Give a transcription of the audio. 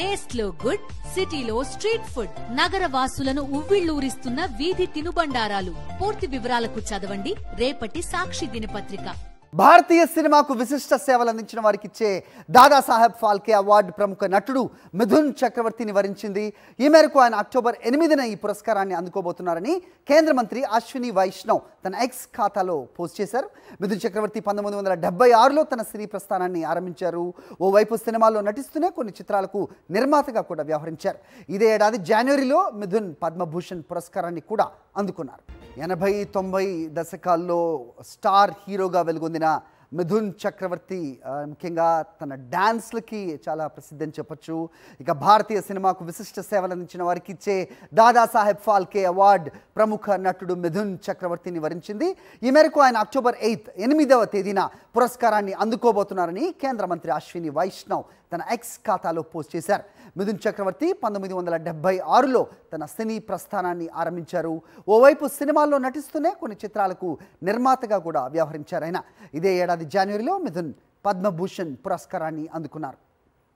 Taste లో good, సిటీలో street food, నగర వాసులను ఉవ్విళ్లూరిస్తున్న వీధి తినుబండారాలు. పూర్తి వివరాలకు చదవండి రేపటి సాక్షి దినపత్రిక. భారతీయ సినిమాకు విశిష్ట సేవలు అందించిన వారికి ఇచ్చే దాదాసాహెబ్ ఫాల్కే అవార్డు ప్రముఖ నటుడు మిథున్ చక్రవర్తిని వరించింది. ఈ మేరకు ఆయన అక్టోబర్ 8న ఈ పురస్కారాన్ని అందుకోబోతున్నారని కేంద్ర మంత్రి అశ్విని వైష్ణవ్ తన ఎక్స్ ఖాతాలో పోస్ట్ చేశారు. మిథున్ చక్రవర్తి 1976లో తన సినీ ప్రస్థానాన్ని ఆరంభించారు. ఓవైపు సినిమాల్లో నటిస్తూనే కొన్ని చిత్రాలకు నిర్మాతగా కూడా వ్యవహరించారు. ఇదే ఏడాది జనవరిలో మిథున్ పద్మభూషణ్ పురస్కారాన్ని కూడా అందుకున్నారు. 80-90 దశకాల్లో స్టార్ హీరోగా వెలుగొందిన మిథున్ చక్రవర్తి ముఖ్యంగా తన డాన్స్లకి చాలా ప్రసిద్ధి అని చెప్పొచ్చు. ఇక భారతీయ సినిమాకు విశిష్ట సేవలు అందించిన వారికి ఇచ్చే దాదాసాహెబ్ ఫాల్కే అవార్డు ప్రముఖ నటుడు మిథున్ చక్రవర్తిని వరించింది. ఈ మేరకు ఆయన అక్టోబర్ 8వ తేదీన పురస్కారాన్ని అందుకోబోతున్నారని కేంద్ర మంత్రి అశ్విని వైష్ణవ్ తన ఎక్స్ ఖాతాలో పోస్ట్ చేశారు. మిథున్ చక్రవర్తి 1976లో తన సినీ ప్రస్థానాన్ని ఆరంభించారు. ఓవైపు సినిమాల్లో నటిస్తూనే కొన్ని చిత్రాలకు నిర్మాతగా కూడా వ్యవహరించారు. ఆయన ఇదే ఏడాది జనవరిలో మిథున్ పద్మభూషణ్ పురస్కారాన్ని అందుకున్నారు.